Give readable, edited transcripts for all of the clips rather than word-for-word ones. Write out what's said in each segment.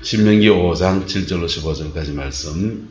신명기 5장 7절로 15절까지 말씀.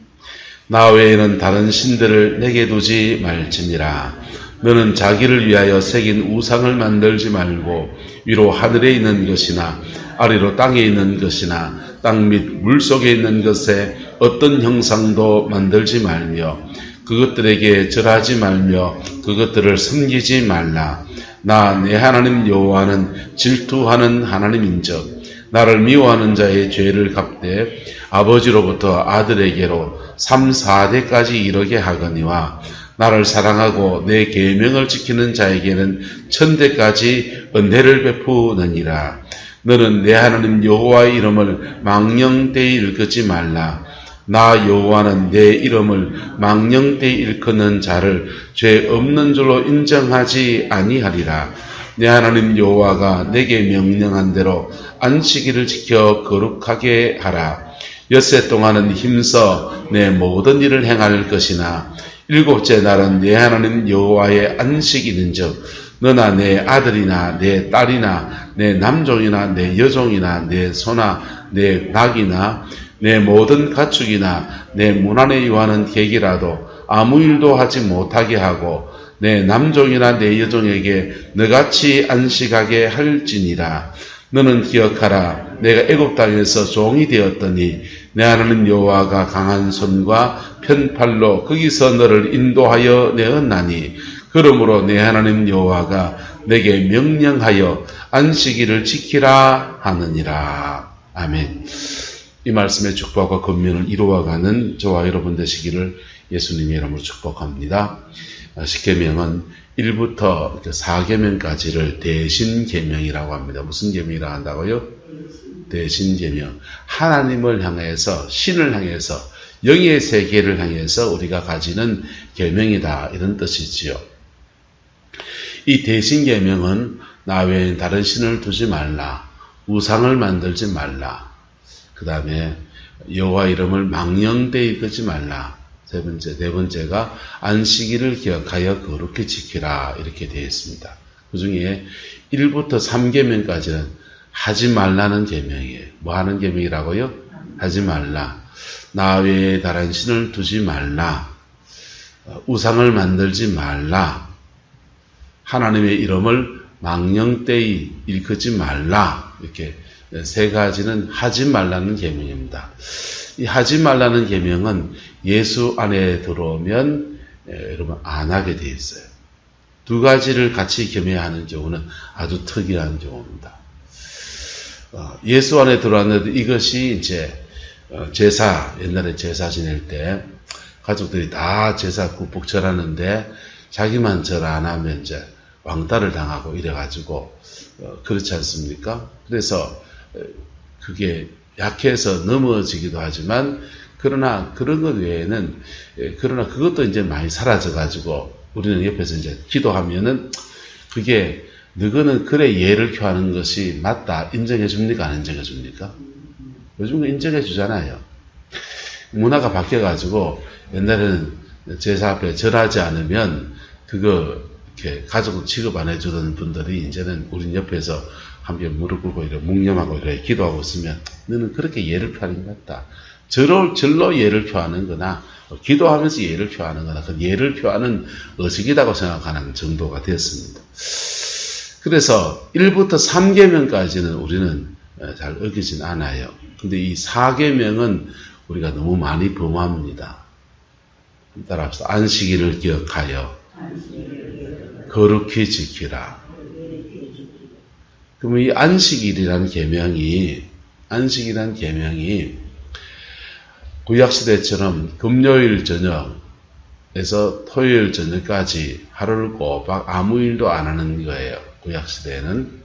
나 외에는 다른 신들을 내게 두지 말지니라. 너는 자기를 위하여 새긴 우상을 만들지 말고 위로 하늘에 있는 것이나 아래로 땅에 있는 것이나 땅 및 물속에 있는 것에 어떤 형상도 만들지 말며 그것들에게 절하지 말며 그것들을 섬기지 말라. 나 내 하나님 여호와는 질투하는 하나님인즉 나를 미워하는 자의 죄를 갚되 아버지로부터 아들에게로 3, 4대까지 이르게 하거니와 나를 사랑하고 내 계명을 지키는 자에게는 1000대까지 은혜를 베푸느니라. 너는 내 하나님 여호와의 이름을 망령되이 일컫지 말라. 나 여호와는 내 이름을 망령되이 일컫는 자를 죄 없는 줄로 인정하지 아니하리라. 내 하나님 여호와가 내게 명령한 대로 안식일을 지켜 거룩하게 하라. 엿새 동안은 힘써 내 모든 일을 행할 것이나 일곱째 날은 내 하나님 여호와의 안식일인즉 너나 내 아들이나 내 딸이나 내 남종이나 내 여종이나 내 소나 내 낙이나 내 모든 가축이나 내 문 안에 유하는 객이라도 아무 일도 하지 못하게 하고 내 남종이나 내 여종에게 너같이 안식하게 할지니라. 너는 기억하라. 내가 애굽 땅에서 종이 되었더니 내 하나님 여호와가 강한 손과 편팔로 거기서 너를 인도하여 내었나니 그러므로 내 하나님 여호와가 내게 명령하여 안식일을 지키라 하느니라. 아멘. 이 말씀의 축복과 권면을 이루어가는 저와 여러분 되시기를 예수님의 이름으로 축복합니다. 십계명은 1부터 4계명까지를 대신계명이라고 합니다. 무슨 계명이라고 한다고요? 대신계명. 하나님을 향해서, 신을 향해서, 영의 세계를 향해서 우리가 가지는 계명이다, 이런 뜻이지요. 이 대신계명은 나 외엔 다른 신을 두지 말라, 우상을 만들지 말라, 그 다음에 여호와 이름을 망령되이 끄지 말라, 네 번째가 안식일을 기억하여 거룩히 지키라, 이렇게 되어 있습니다. 그 중에 1부터 3계명까지는 하지 말라는 계명이에요. 뭐 하는 계명이라고요? 하지 말라. 나 외에 다른 신을 두지 말라. 우상을 만들지 말라. 하나님의 이름을 망령되이 일컫지 말라. 이렇게 세 가지는 하지 말라는 계명입니다. 이 하지 말라는 계명은 예수 안에 들어오면 여러분 안 하게 되어 있어요. 두 가지를 같이 겸해야 하는 경우는 아주 특이한 경우입니다. 예수 안에 들어왔는데 이것이 이제 제사, 옛날에 제사 지낼 때 가족들이 다 제사 국복 절하는데 자기만 절 안 하면 이제 왕따를 당하고 이래가지고 그렇지 않습니까? 그래서 그게 약해서 넘어지기도 하지만 그러나 그런 것 외에는 그러나 그것도 이제 많이 사라져가지고 우리는 옆에서 이제 기도하면은 그게 너거는 그래 예를 표하는 것이 맞다 인정해 줍니까? 안 인정해 줍니까? 요즘 인정해 주잖아요. 문화가 바뀌어가지고 옛날에는 제사 앞에 절하지 않으면 그거 이렇게 가족 취급 안 해주던 분들이 이제는 우린 옆에서 함께 무릎 꿇고 이렇게 묵념하고 이렇게 기도하고 있으면 너는 그렇게 예를 표하는 것 같다. 절로 예를 표하는 거나 기도하면서 예를 표하는 거나 그 예를 표하는 의식이라고 생각하는 정도가 되었습니다. 그래서 1부터 3계명까지는 우리는 잘 어기진 않아요. 근데 이 4계명은 우리가 너무 많이 범합니다. 따라합시다. 안식일을 기억하여 거룩히 지키라. 그러면 이 안식이라는 계명이 구약시대처럼 금요일 저녁에서 토요일 저녁까지 하루를 꼬박 아무 일도 안 하는 거예요. 구약시대에는.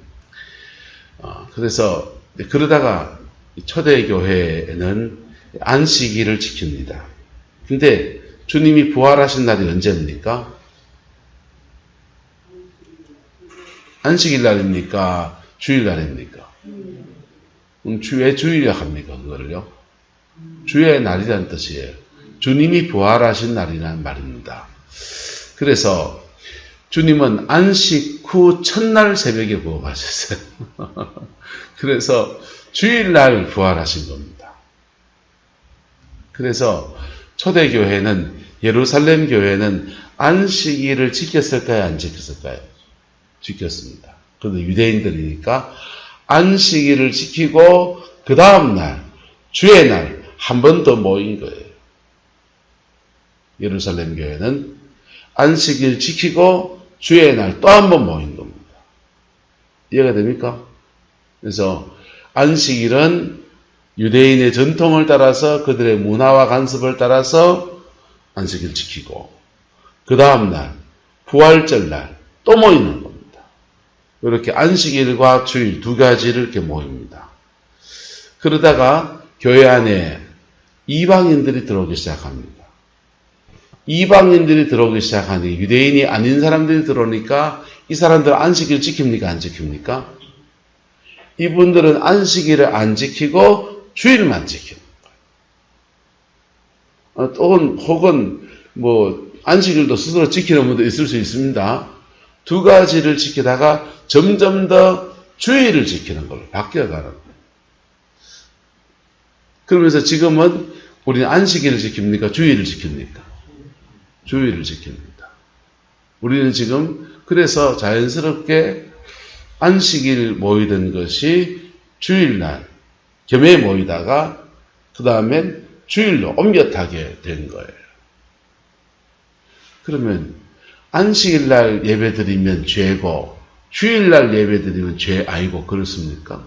그래서 그러다가 초대교회에는 안식일을 지킵니다. 근데 주님이 부활하신 날이 언제입니까? 안식일 날입니까? 주일 날입니까? 그럼 왜 주일이라고 합니까? 그거를요? 주의 날이라는 뜻이에요. 주님이 부활하신 날이라는 말입니다. 그래서 주님은 안식 후 첫날 새벽에 부활하셨어요. 그래서 주일날 부활하신 겁니다. 그래서 초대교회는, 예루살렘 교회는 안식일을 지켰을까요? 안 지켰을까요? 지켰습니다. 그런데 유대인들이니까 안식일을 지키고 그 다음날, 주의 날, 한 번 더 모인 거예요. 예루살렘 교회는 안식일 지키고 주의 날 또 한 번 모인 겁니다. 이해가 됩니까? 그래서 안식일은 유대인의 전통을 따라서 그들의 문화와 관습을 따라서 안식일 지키고 그 다음날 부활절 날 또 모이는 겁니다. 이렇게 안식일과 주일 두 가지를 이렇게 모입니다. 그러다가 교회 안에 이방인들이 들어오기 시작합니다. 이방인들이 들어오기 시작하니 유대인이 아닌 사람들이 들어오니까 이 사람들 안식일 지킵니까? 안 지킵니까? 이분들은 안식일을 안 지키고 주일만 지키는 거예요. 혹은 안식일도 스스로 지키는 분도 있을 수 있습니다. 두 가지를 지키다가 점점 더 주일을 지키는 걸로 바뀌어가는 거예요. 그러면서 지금은 우리는 안식일을 지킵니까? 주일을 지킵니까? 주일을 지킵니다. 우리는 지금 그래서 자연스럽게 안식일 모이던 것이 주일날 겸해 모이다가 그 다음엔 주일로 옮겨 타게 된 거예요. 그러면 안식일날 예배 드리면 죄고 주일날 예배 드리면 죄 아니고 그렇습니까?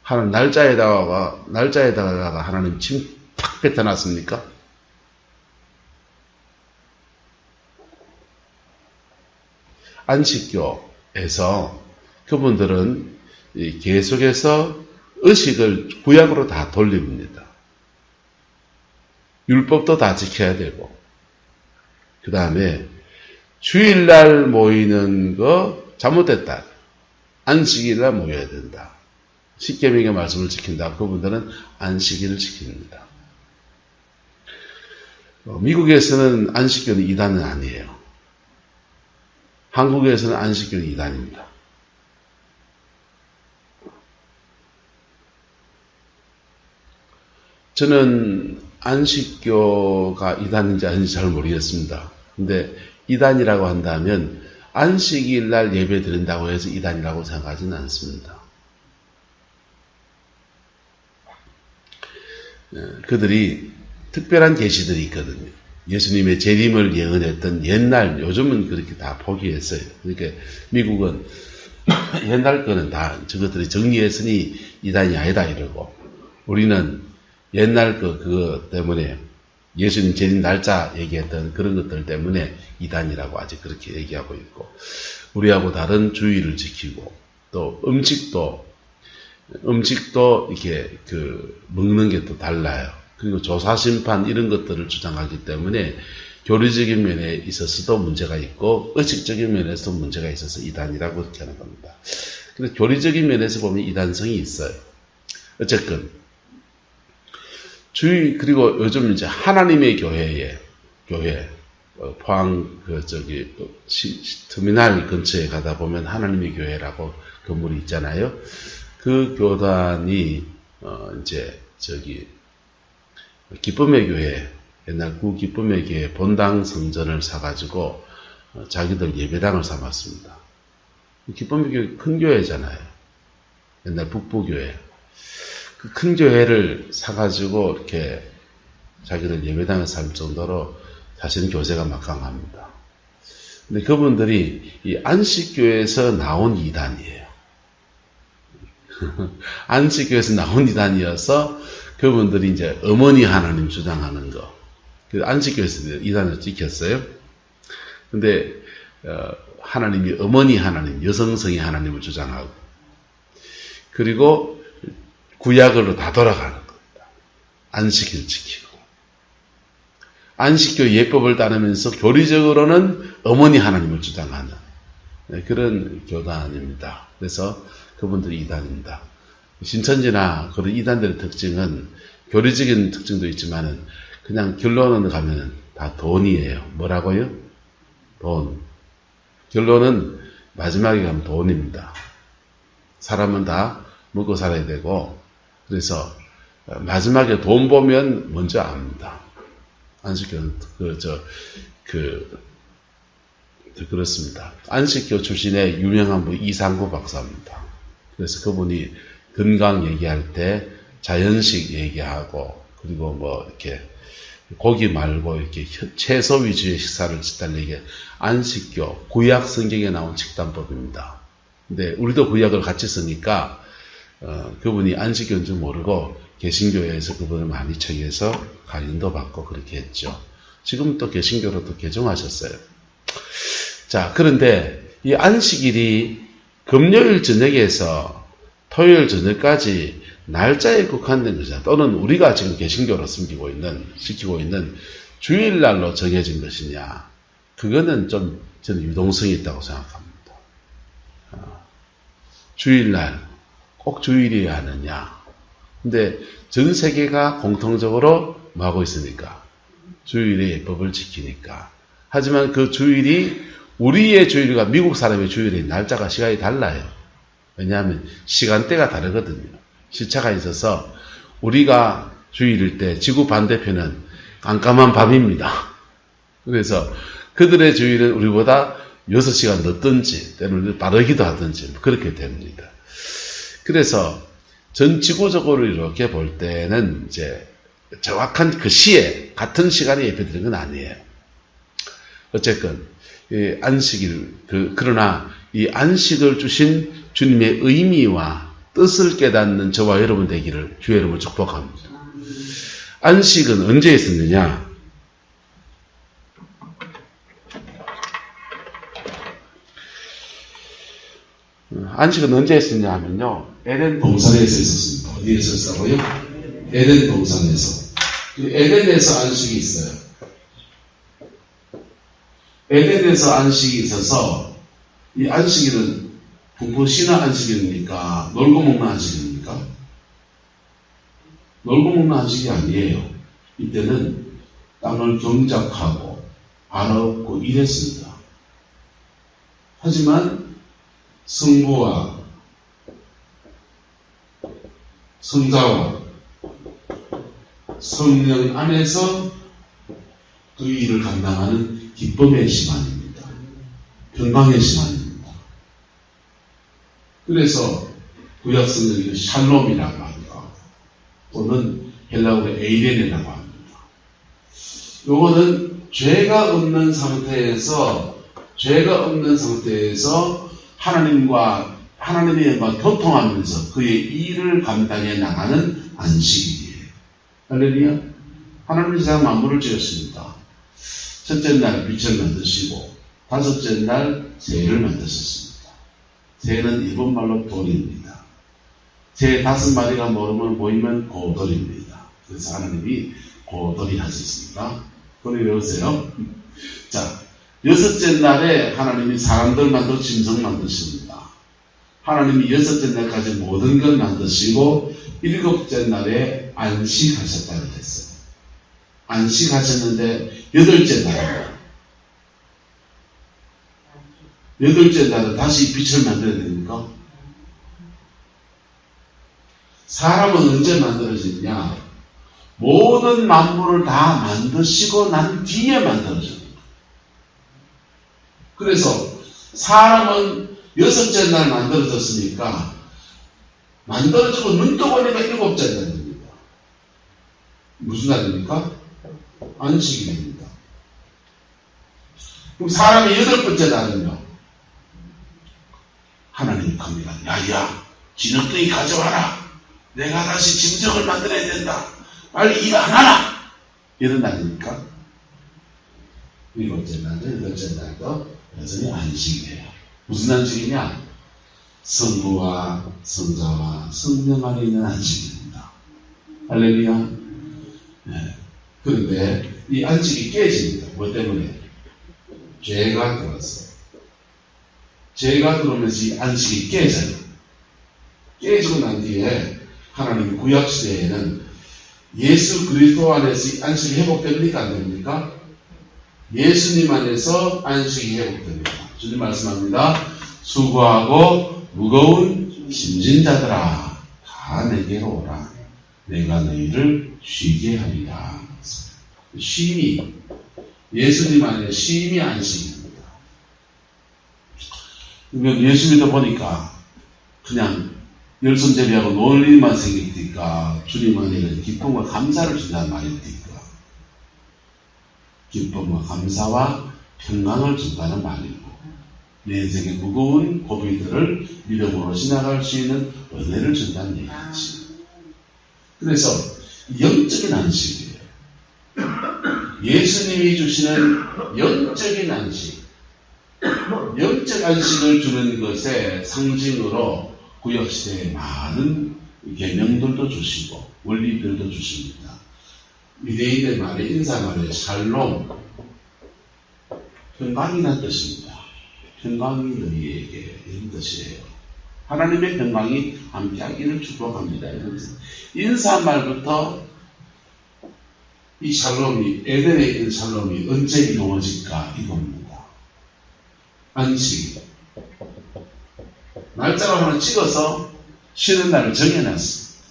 하나님 날짜에다가 하나님 침 팍 뱉어놨습니까? 안식교에서 그분들은 계속해서 의식을 구약으로 다 돌립니다. 율법도 다 지켜야 되고 그 다음에 주일날 모이는 거 잘못됐다. 안식일날 모여야 된다. 십계명의 말씀을 지킨다. 그분들은 안식일을 지킵니다. 미국에서는 안식교는 이단은 아니에요. 한국에서는 안식교는 이단입니다. 저는 안식교가 이단인지 아닌지 잘 모르겠습니다. 근데 이단이라고 한다면 안식일 날 예배 드린다고 해서 이단이라고 생각하지는 않습니다. 그들이 특별한 계시들이 있거든요. 예수님의 재림을 예언했던 옛날, 요즘은 그렇게 다 포기했어요. 그러니까 미국은 옛날 거는 다 저것들이 정리했으니 이단이 아니다 이러고, 우리는 옛날 그거 때문에 예수님 재림 날짜 얘기했던 그런 것들 때문에 이단이라고 아직 그렇게 얘기하고 있고, 우리하고 다른 주의를 지키고, 또 음식도 이렇게 먹는 게 또 달라요. 그리고 조사심판 이런 것들을 주장하기 때문에 교리적인 면에 있어서도 문제가 있고 의식적인 면에서도 문제가 있어서 이단이라고 그렇게 하는 겁니다. 그래서 교리적인 면에서 보면 이단성이 있어요. 어쨌든 그리고 요즘 이제 하나님의 교회 포항 터미널 근처에 가다 보면 하나님의 교회라고 건물이 있잖아요. 그 교단이 이제 기쁨의 교회, 옛날 구 기쁨의 교회 본당 성전을 사가지고 자기들 예배당을 삼았습니다. 기쁨의 교회 큰 교회잖아요. 옛날 북부교회. 그 큰 교회를 사가지고 이렇게 자기들 예배당을 삼을 정도로 사실은 교세가 막강합니다. 근데 그분들이 이 안식교에서 나온 이단이에요. 안식교에서 나온 이단이어서 그분들이 이제 어머니 하나님 주장하는 거. 안식교에서 이단을 지켰어요. 근데, 하나님이 어머니 하나님, 여성성의 하나님을 주장하고, 그리고 구약으로 다 돌아가는 겁니다. 안식일 지키고. 안식교 예법을 따르면서 교리적으로는 어머니 하나님을 주장하는 그런 교단입니다. 그래서 그분들이 이단입니다. 신천지나 그런 이단들의 특징은 교리적인 특징도 있지만은 그냥 결론을 가면은 다 돈이에요. 뭐라고요? 돈. 결론은 마지막에 가면 돈입니다. 사람은 다 먹고 살아야 되고, 그래서 마지막에 돈 보면 먼저 압니다. 안식교는 그렇습니다. 안식교 출신의 유명한 분 이상구 박사입니다. 그래서 그분이 건강 얘기할 때 자연식 얘기하고, 그리고 뭐 이렇게 고기 말고 이렇게 채소 위주의 식사를 짓달는 게 안식교 구약 성경에 나온 식단법입니다. 근데 우리도 구약을 같이 쓰니까 그분이 안식교인 줄 모르고 개신교에서 그분을 많이 청해서 강연도 받고 그렇게 했죠. 지금 또 개신교로 또 개종하셨어요. 자, 그런데 이 안식일이 금요일 저녁에서 토요일 저녁까지 날짜에 국한된 것이냐, 또는 우리가 지금 개신교로 지키고 있는 주일날로 정해진 것이냐, 그거는 좀 저는 유동성이 있다고 생각합니다. 주일날 꼭 주일이어야 하느냐. 근데 전 세계가 공통적으로 뭐하고 있으니까 주일의 법을 지키니까. 하지만 그 주일이 우리의 주일과 미국 사람의 주일의 날짜가 시간이 달라요. 왜냐하면 시간대가 다르거든요. 시차가 있어서 우리가 주일일 때 지구 반대편은 깜깜한 밤입니다. 그래서 그들의 주일은 우리보다 6시간 늦든지 때로는 빠르기도 하든지 그렇게 됩니다. 그래서 전 지구적으로 이렇게 볼 때는 이제 정확한 그 시에 같은 시간에 예배드리는 건 아니에요. 어쨌건 이 안식일, 그러나 이 안식을 주신 주님의 의미와 뜻을 깨닫는 저와 여러분 되기를 주의 이름으로 축복합니다. 안식은 언제 있었느냐? 안식은 언제 있었냐 하면요, 에덴 동산에서 있었습니다. 어디에서 있었어요? 에덴 동산에서. 에덴에서 안식이 있어요. 에덴에서 안식이 있어서, 이 안식일은 부부 쉬는 안식일입니까? 놀고 먹는 안식일입니까? 놀고 먹는 안식이 아니에요. 이때는 땅을 경작하고 알아엎고 일했습니다. 하지만 성부와 성자와 성령 안에서 그 일을 감당하는 기쁨의 시간입니다. 평강의 시간입니다. 그래서 구약 성경이 샬롬이라고 합니다. 또는 헬라어로 에이렌이라고 합니다. 요거는 죄가 없는 상태에서 하나님의 교통하면서 그의 일을 감당해 나가는 안식일이에요. 할렐루야. 하나님이 세상 만물을 지었습니다. 첫째 날 빛을 만드시고 다섯째 날 새를 만드셨습니다. 새는 일본말로 돌입니다. 새 5마리가 모이면 고돌입니다. 그래서 하나님이 고돌이 하셨습니다. 그걸 외우세요. 자, 6째 날에 하나님이 사람들 만들고 짐승 만드십니다. 하나님이 6째 날까지 모든 걸 만드시고 7째 날에 안식하셨다고 했어요. 안식하셨는데 8째 날은 다시 빛을 만들어야 됩니까? 사람은 언제 만들어지냐? 모든 만물을 다 만드시고 난 뒤에 만들어집니다. 그래서 사람은 6째 날 만들어졌으니까 만들어지고 눈 떠 보니까 7째 날입니다. 무슨 날입니까? 안식일입니다. 그럼 사람이 8번째 날은요? 하나님이 갑니다. 야야, 기름덩이 가져와라. 내가 다시 짐승을 만들어야 된다. 빨리 일 안 하라. 이런 날입니까? 7째 날도 8째 날도 여전히 안식이에요. 무슨 안식이냐? 성부와 성자와 성령 안에 있는 안식입니다. 할렐루야. 네. 그런데 이 안식이 깨집니다. 뭐 때문에? 죄가 들어왔어요. 죄가 들어오면서 이 안식이 깨져요. 깨지고 난 뒤에 하나님 구약시대에는 예수 그리스도 안에서 이 안식이 회복됩니까? 안 됩니까? 예수님 안에서 안식이 회복됩니다. 주님 말씀합니다. 수고하고 무거운 짐진 자들아 다 내게로 오라. 내가 너희를 쉬게 하리라. 쉼이 예수님 안에 쉼이 안식입니다. 그러니까 예수 믿어 보니까 그냥 열선제비하고 놀 일만 생기니까 주님 안에는 기쁨과 감사를 준다는 말입니까? 기쁨과 감사와 평강을 준다는 말이고 내 인생의 무거운 고비들을 믿음으로 지나갈 수 있는 은혜를 준다는 얘기지. 그래서 영적인 안식이에요. 예수님이 주시는 영적인 안식, 영적 안식을 주는 것의 상징으로 구약시대에 많은 계명들도 주시고 원리들도 주십니다. 유대인의 말에 인사말에 샬롬, 평강이라는 뜻입니다. 평강이 너희에게 이런 뜻이에요. 하나님의 평강이 함께하기를 축복합니다. 인사말부터 이 샬롬이 에덴에 있는 샬롬이 언제 이루어질까 이겁니다. 안식 날짜를 하나 찍어서 쉬는 날을 정해놨습니다.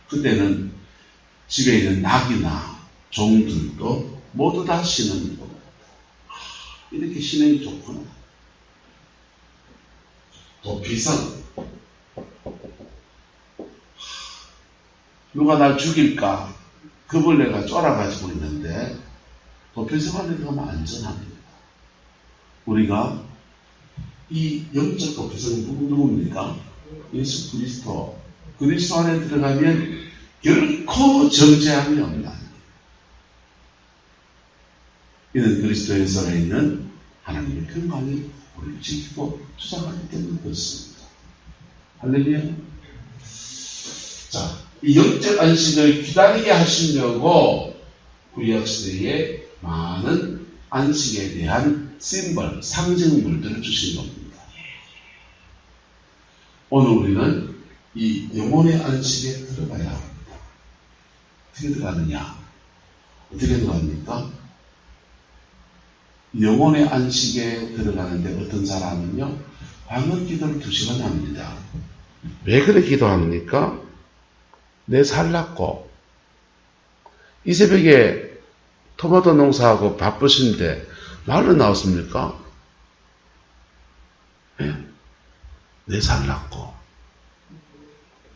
그때는 집에 있는 낙이나 종들도 모두 다 쉬는 겁니다. 이렇게 쉬는 게 좋구나. 도피성 누가 날 죽일까 그 벌레가 쫄아가지고 있는데 도피성 안에 들어가면 안전합니다. 우리가 이 영적 도피성은 누굽니까? 예수 그리스도. 그리스도 안에 들어가면 결코 정죄함이 없다. 이는 그리스도에서 있는 하나님의 평강이 우리를 지키고 주장하기 때문에 그렇습니다. 할렐루야. 자, 이 영적 안식을 기다리게 하시려고 구약시대에 많은 안식에 대한 심벌, 상징물들을 주신 겁니다. 오늘 우리는 이 영혼의 안식에 들어가야 합니다. 어떻게 들어가느냐? 어떻게 들어갑니까? 영혼의 안식에 들어가는데 어떤 사람은요, 방언 기도를 2시간 합니다. 왜 그렇게 기도합니까? 내 살랐고, 이 새벽에 토마토 농사하고 바쁘신데 말로 나왔습니까? 네? 내 살랐고,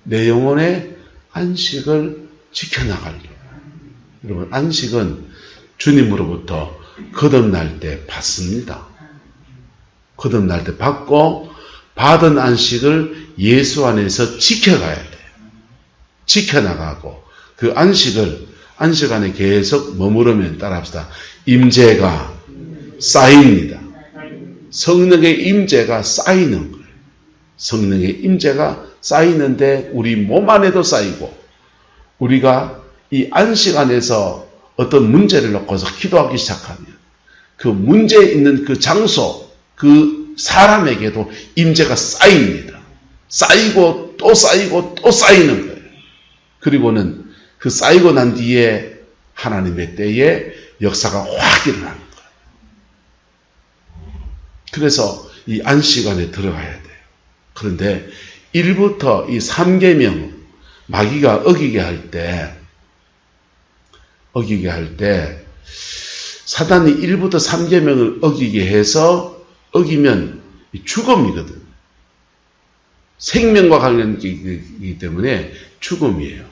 내 영혼의 안식을 지켜나가려. 여러분, 안식은 주님으로부터 거듭날 때 받습니다. 거듭날 때 받고 받은 안식을 예수 안에서 지켜가야 돼요. 지켜나가고 그 안식 안에 계속 머무르면 따라합시다. 임재가 쌓입니다. 성령의 임재가 쌓이는 거예요. 성령의 임재가 쌓이는데 우리 몸 안에도 쌓이고 우리가 이 안식 안에서 어떤 문제를 놓고서 기도하기 시작하면 그 문제에 있는 그 장소, 그 사람에게도 임재가 쌓입니다. 쌓이고 또 쌓이고 또 쌓이는 거예요. 그리고는 그 쌓이고 난 뒤에 하나님의 때에 역사가 확 일어나는 거예요. 그래서 이 안식 안에 들어가야 돼요. 그런데 1부터 이 3계명 마귀가 어기게 할 때 사단이 1부터 3계명을 어기게 해서 어기면 죽음이거든. 생명과 관련이기 때문에 죽음이에요.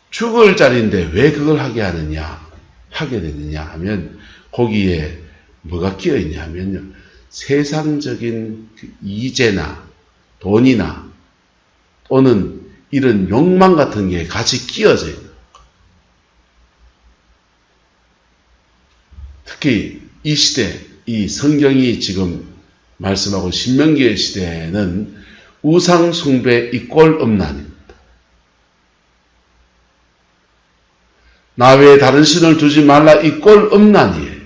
죽을 자리인데 왜 그걸 하게 되느냐 하면 거기에 뭐가 끼어 있냐 하면요. 세상적인 이재나 돈이나 또는 이런 욕망 같은 게 같이 끼어져 있는 거예요. 특히 이 시대, 이 성경이 지금 말씀하고 신명기의 시대에는 우상 숭배 이꼴 음란입니다. 나 외에 다른 신을 두지 말라 이꼴 음란이에요.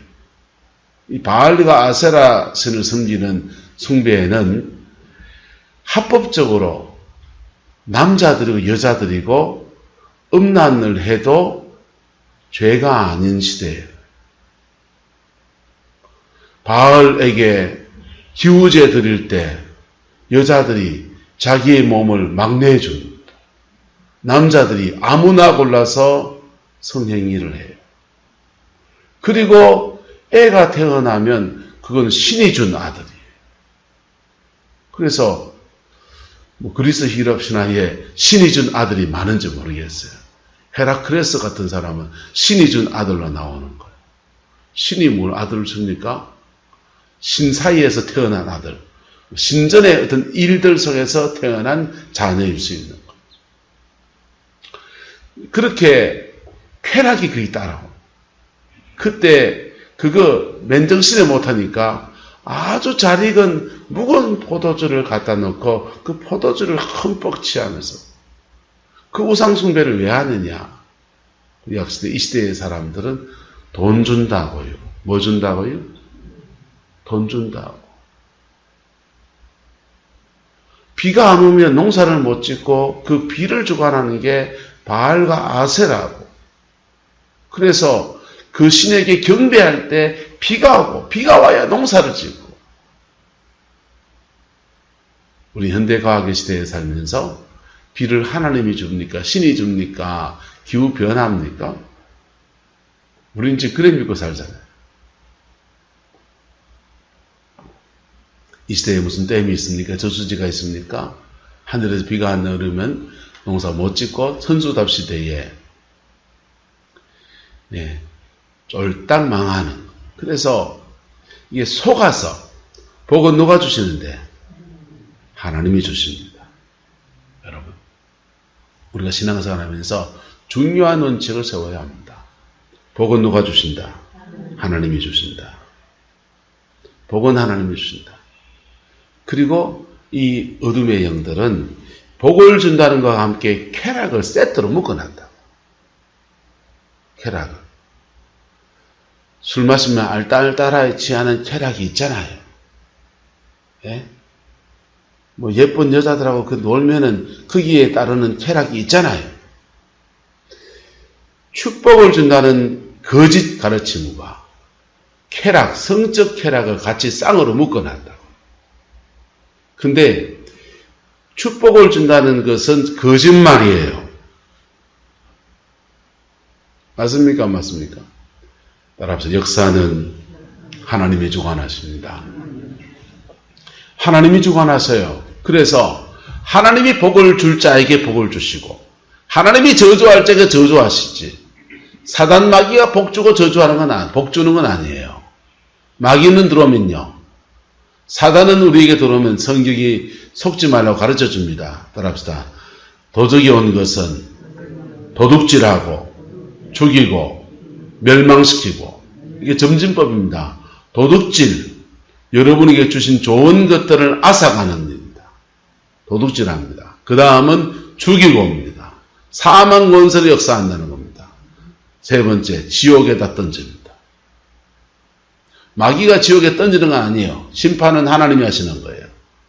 이 바알과 아세라 신을 섬기는 숭배에는 합법적으로 남자들이고 여자들이고 음란을 해도 죄가 아닌 시대예요. 바알에게 기우제 드릴 때 여자들이 자기의 몸을 막 내줍니다. 남자들이 아무나 골라서 성행위를 해요. 그리고 애가 태어나면 그건 신이 준 아들이에요. 그래서 그리스 힐업 신화에 신이 준 아들이 많은지 모르겠어요. 헤라클레스 같은 사람은 신이 준 아들로 나오는 거예요. 신이 뭘 아들을 줍니까? 신 사이에서 태어난 아들. 신전의 어떤 일들 속에서 태어난 자녀일 수 있는 거예요. 그렇게 쾌락이 거의 따라오고, 그때 그거 맨정신에 못하니까 아주 잘 익은 묵은 포도주를 갖다 놓고 그 포도주를 흠뻑 취하면서, 그 우상숭배를 왜 하느냐? 우리 이 시대의 사람들은 돈 준다고요. 뭐 준다고요? 돈 준다고. 비가 안 오면 농사를 못 짓고 그 비를 주관하는 게 바알과 아세라고. 그래서 그 신에게 경배할 때 비가 오고, 비가 와야 농사를 짓고. 우리 현대과학의 시대에 살면서 비를 하나님이 줍니까? 신이 줍니까? 기후 변화입니까? 우리는 지금 그래 믿고 살잖아요. 이 시대에 무슨 댐이 있습니까? 저수지가 있습니까? 하늘에서 비가 안 내리면 농사 못 짓고 선수답 시대에 쫄딱 망하는. 그래서 이게 속아서 복은 누가 주시는데? 하나님이 주십니다. 여러분, 우리가 신앙생활 하면서 중요한 원칙을 세워야 합니다. 복은 누가 주신다? 하나님이 주신다. 복은 하나님이 주신다. 그리고 이 어둠의 영들은 복을 준다는 것과 함께 쾌락을 세트로 묶어놨다. 쾌락을. 술 마시면 알딸딸하지 않은 쾌락이 있잖아요. 예? 뭐 예쁜 여자들하고 그 놀면은 거기에 따르는 쾌락이 있잖아요. 축복을 준다는 거짓 가르침과 쾌락, 성적 쾌락을 같이 쌍으로 묶어놨다고. 근데 축복을 준다는 것은 거짓말이에요. 맞습니까? 안 맞습니까? 따라서 역사는 하나님이 주관하십니다. 하나님이 주관하세요. 그래서 하나님이 복을 줄 자에게 복을 주시고, 하나님이 저주할 자에게 저주하시지. 사단 마귀가 복 주고 저주하는 건 복 주는 건 아니에요. 마귀는 들어오면요, 사단은 우리에게 들어오면 성경이 속지 말라고 가르쳐 줍니다. 따라합시다. 도적이 온 것은 도둑질하고 죽이고 멸망시키고, 이게 점진법입니다. 도둑질, 여러분에게 주신 좋은 것들을 앗아가는 일입니다. 도둑질합니다. 그 다음은 죽이고 옵니다. 사망 권세를 역사한다는 겁니다. 세 번째, 지옥에다 던집니다. 마귀가 지옥에 던지는 건 아니에요. 심판은 하나님이 하시는 거예요.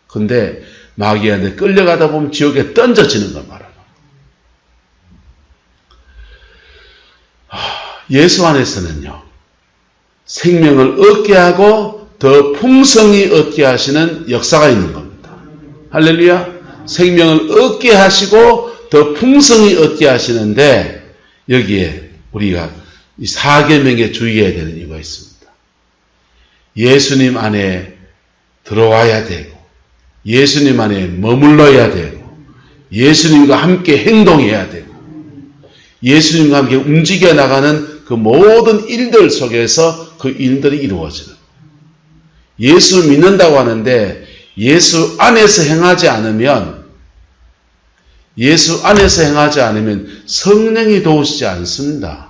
근데 마귀한테 끌려가다 보면 지옥에 던져지는 걸 말하는 거예요. 예수 안에서는요, 생명을 얻게 하고 더 풍성히 얻게 하시는 역사가 있는 겁니다. 할렐루야. 생명을 얻게 하시고 더 풍성히 얻게 하시는데, 여기에 우리가 이 사계명에 주의해야 되는 이유가 있습니다. 예수님 안에 들어와야 되고, 예수님 안에 머물러야 되고, 예수님과 함께 행동해야 되고, 예수님과 함께 움직여 나가는 그 모든 일들 속에서 그 일들이 이루어지는. 예수 믿는다고 하는데 예수 안에서 행하지 않으면, 예수 안에서 행하지 않으면 성령이 도우시지 않습니다.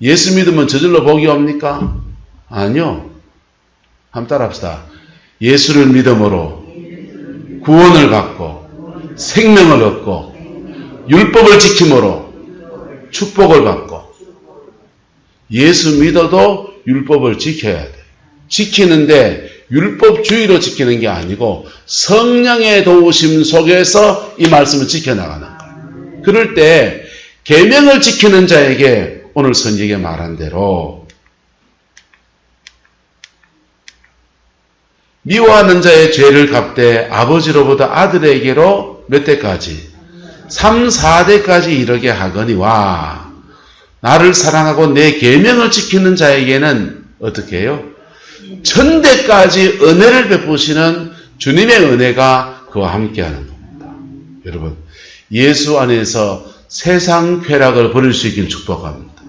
예수 믿으면 저절로 복이 옵니까? 아니요. 한번 따라합시다. 예수를 믿음으로 구원을 받고 생명을 얻고 율법을 지킴으로 축복을 받고, 예수 믿어도 율법을 지켜야 돼. 지키는데 율법주의로 지키는 게 아니고 성령의 도우심 속에서 이 말씀을 지켜나가는 거예요. 그럴 때 계명을 지키는 자에게 오늘 성경에 말한 대로 미워하는 자의 죄를 갚되 아버지로부터 아들에게로 몇 때까지? 3, 4대까지 이르게 하거니와 나를 사랑하고 내 계명을 지키는 자에게는 어떻게 해요? 천대까지 은혜를 베푸시는 주님의 은혜가 그와 함께하는 겁니다. 여러분, 예수 안에서 세상 쾌락을 버릴 수 있길 축복합니다.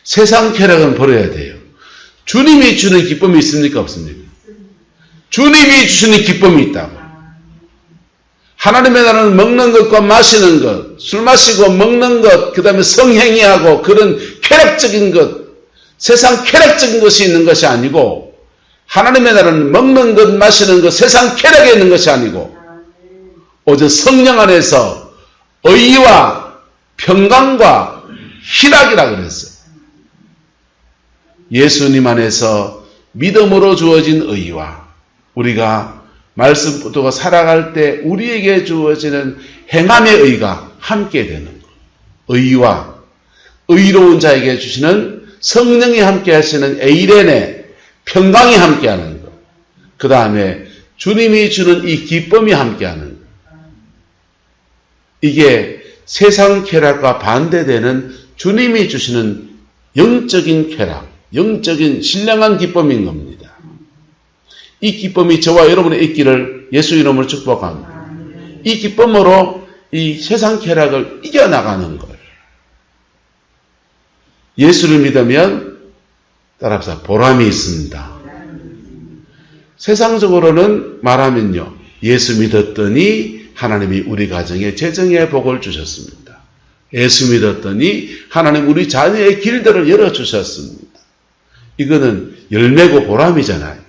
세상 쾌락은 버려야 돼요. 주님이 주는 기쁨이 있습니까? 없습니까? 주님이 주시는 기쁨이 있다고. 하나님의 나라는 먹는 것과 마시는 것, 술 마시고 먹는 것, 그 다음에 성행위하고 그런 쾌락적인 것, 세상 쾌락적인 것이 있는 것이 아니고, 하나님의 나라는 먹는 것, 마시는 것, 세상 쾌락에 있는 것이 아니고, 오직 성령 안에서 의와 평강과 희락이라 그랬어요. 예수님 안에서 믿음으로 주어진 의와 우리가 말씀 붙들고 살아갈 때 우리에게 주어지는 행함의 의가 함께 되는 것. 의와 의로운 자에게 주시는 성령이 함께 하시는 에이레네 평강이 함께 하는 것. 그 다음에 주님이 주는 이 기쁨이 함께 하는 것. 이게 세상 쾌락과 반대되는 주님이 주시는 영적인 쾌락, 영적인 신령한 기쁨인 겁니다. 이 기쁨이 저와 여러분의 있기를 예수 이름으로 축복합니다. 이 기쁨으로 이 세상 쾌락을 이겨나가는 거예요. 예수를 믿으면 따라서 보람이 있습니다. 세상적으로는 말하면요, 예수 믿었더니 하나님이 우리 가정에 재정의 복을 주셨습니다. 예수 믿었더니 하나님 우리 자녀의 길들을 열어주셨습니다. 이거는 열매고 보람이잖아요.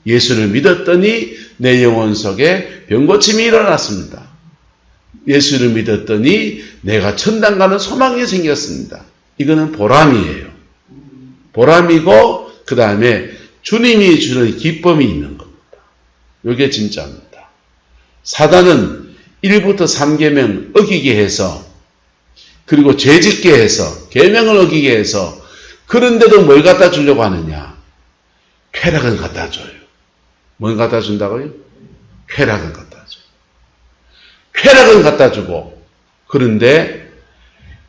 예수를 믿었더니 내 영혼 속에 병고침이 일어났습니다. 예수를 믿었더니 내가 천당 가는 소망이 생겼습니다. 이거는 보람이에요. 보람이고 그 다음에 주님이 주는 기쁨이 있는 겁니다. 이게 진짜입니다. 사단은 1부터 3계명 어기게 해서 그리고 죄짓게 해서 계명을 어기게 해서 그런데도 뭘 갖다 주려고 하느냐? 쾌락은 갖다 줘요. 뭘 갖다 준다고요? 쾌락은 갖다 줘요. 쾌락은 갖다 주고 그런데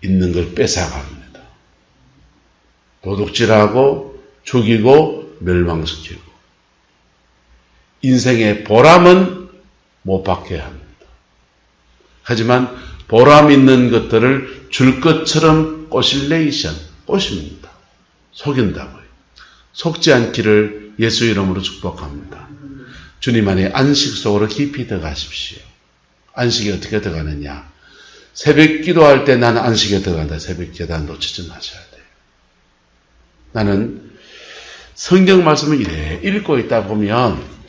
있는 걸 뺏어갑니다. 도둑질하고 죽이고 멸망시키고 인생의 보람은 못 받게 합니다. 하지만 보람 있는 것들을 줄 것처럼 꼬실레이션, 꼬십니다. 속인다고요. 속지 않기를 예수 이름으로 축복합니다. 주님 안에 안식 속으로 깊이 들어가십시오. 안식이 어떻게 들어가느냐? 새벽 기도할 때 나는 안식에 들어간다. 새벽 기도 놓치지 마셔야 돼요. 나는 성경 말씀을 이래 읽고 있다 보면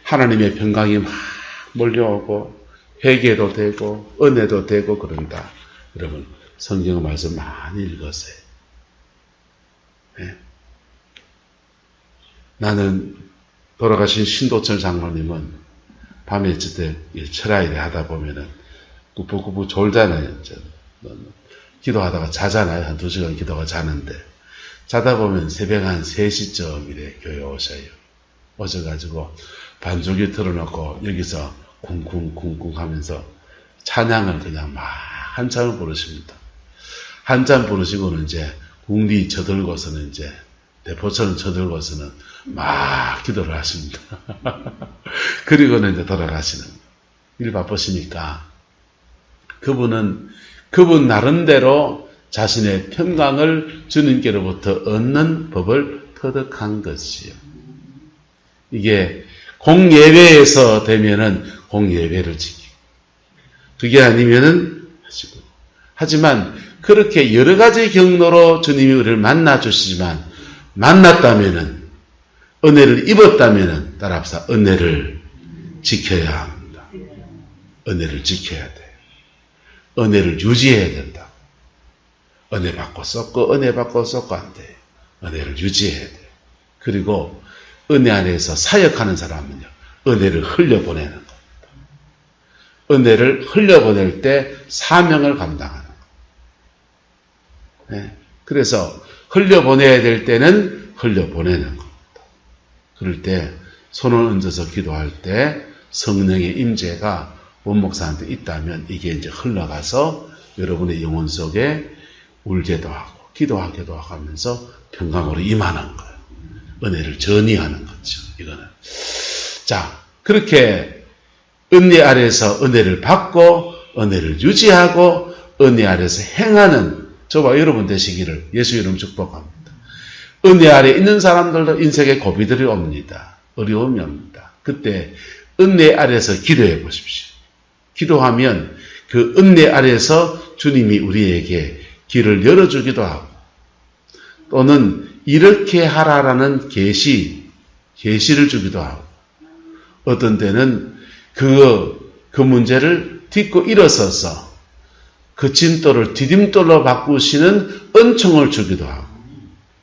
하나님의 평강이 막 몰려오고 회개도 되고 은혜도 되고 그런다. 여러분 성경 말씀 많이 읽으세요. 네. 나는 돌아가신 신도철 장로님은 밤에 있을 때 철야일에 하다 보면은 꾸벅꾸벅 졸잖아요. 기도하다가 자잖아요. 한 2시간 기도가 자는데 자다 보면 새벽 한 3시쯤 이래 교회 오셔요. 오셔가지고 반주기 틀어놓고 여기서 쿵쿵쿵쿵 하면서 찬양을 그냥 막 한참을 부르십니다. 한참 부르시고는 이제 궁디 쳐들고서는 이제 대포처럼 쳐들고서는 막 기도를 하십니다. 그리고는 이제 돌아가시는 일 바쁘시니까 그분 나름대로 자신의 평강을 주님께로부터 얻는 법을 터득한 것이요. 이게 공예배에서 되면은 공예배를 지키고 그게 아니면은 하시고 하지만 그렇게 여러 가지 경로로 주님이 우리를 만나 주시지만 만났다면은 은혜를 입었다면은 따라합시다. 은혜를 지켜야 합니다. 은혜를 지켜야 돼요. 은혜를 유지해야 된다. 은혜 받고 썼고 은혜 받고 썼고 안 돼요. 은혜를 유지해야 돼요. 그리고 은혜 안에서 사역하는 사람은요. 은혜를 흘려보내는 겁니다. 은혜를 흘려보낼 때 사명을 감당하는 겁니다. 네. 그래서 흘려보내야 될 때는 흘려보내는 겁니다. 그럴 때 손을 얹어서 기도할 때 성령의 임재가 원목사한테 있다면 이게 이제 흘러가서 여러분의 영혼 속에 울게도 하고 기도하기도 하면서 평강으로 임하는 거예요. 은혜를 전이하는 거죠. 이거는. 자, 그렇게 은혜 아래에서 은혜를 받고 은혜를 유지하고 은혜 아래에서 행하는 저와 여러분 되시기를 예수 이름 축복합니다. 은혜 아래 있는 사람들도 인생에 고비들이 옵니다. 어려움이 옵니다. 그때 은혜 아래에서 기도해 보십시오. 기도하면 그 은혜 아래에서 주님이 우리에게 길을 열어주기도 하고 또는 이렇게 하라라는 계시를 주기도 하고 어떤 때는 그 문제를 딛고 일어서서 그 진도를 디딤돌로 바꾸시는 은총을 주기도 하고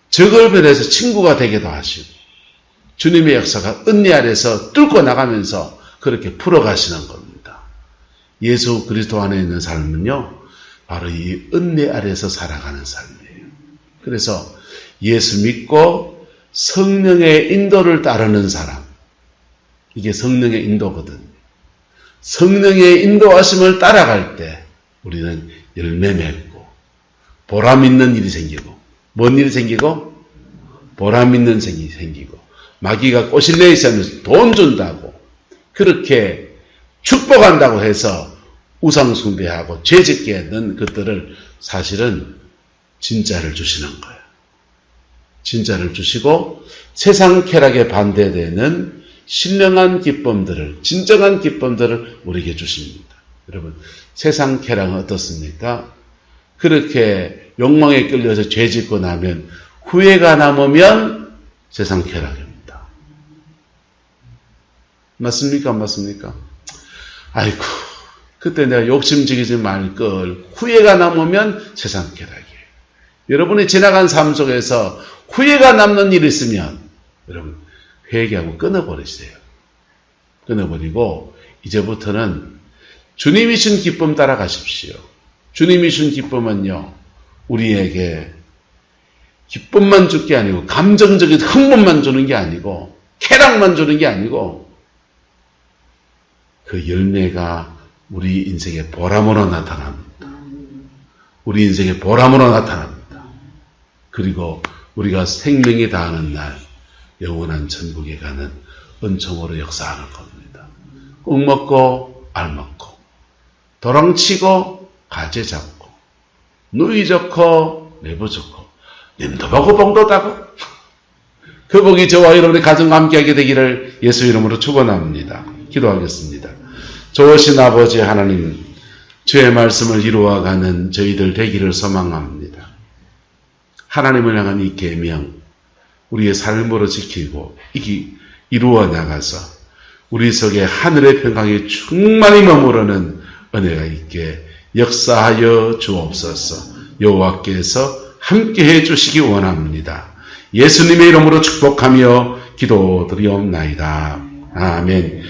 적을 변해서 친구가 되기도 하시고 주님의 역사가 은혜 아래에서 뚫고 나가면서 그렇게 풀어가시는 겁니다. 예수 그리스도 안에 있는 삶은요 바로 이 은혜 아래에서 살아가는 삶이에요. 그래서 예수 믿고 성령의 인도를 따르는 사람, 이게 성령의 인도거든요. 성령의 인도하심을 따라갈 때 우리는 열매 맺고 보람 있는 일이 생기고 뭔 일이 생기고 보람 있는 일이 생기고 마귀가 꼬실레 있으면서 돈 준다고 그렇게 축복한다고 해서 우상 숭배하고 죄짓게 하는 것들을 사실은 진짜를 주시는 거예요. 진짜를 주시고 세상 쾌락에 반대되는 신령한 기쁨들을 진정한 기쁨들을 우리에게 주십니다. 여러분 세상 쾌락은 어떻습니까? 그렇게 욕망에 끌려서 죄짓고 나면 후회가 남으면 세상 쾌락입니다. 맞습니까? 안 맞습니까? 아이고 그때 내가 욕심지기지 말 걸 후회가 남으면 세상 쾌락이에요. 여러분이 지나간 삶 속에서 후회가 남는 일이 있으면 여러분 회개하고 끊어버리세요. 끊어버리고 이제부터는 주님이 준 기쁨 따라가십시오. 주님이 준 기쁨은요 우리에게 기쁨만 줄 게 아니고 감정적인 흥분만 주는 게 아니고 쾌락만 주는 게 아니고 그 열매가 우리 인생의 보람으로 나타납니다. 우리 인생의 보람으로 나타납니다. 그리고 우리가 생명이 다하는 날 영원한 천국에 가는 은총으로 역사하는 겁니다. 꿀 먹고 알 먹고 도랑치고 가재 잡고 누이 좋고 내부 좋고 님도 보고 봉도 따고 그 복이 저와 여러분의 가정과 함께하게 되기를 예수 이름으로 축원합니다. 기도하겠습니다. 좋으신 아버지 하나님 주의 말씀을 이루어가는 저희들 되기를 소망합니다. 하나님을 향한 이 계명 우리의 삶으로 지키고 이루어 나가서 우리 속에 하늘의 평강이 충만히 머무르는 은혜가 있게 역사하여 주옵소서. 여호와께서 함께해 주시기 원합니다. 예수님의 이름으로 축복하며 기도드리옵나이다. 아멘.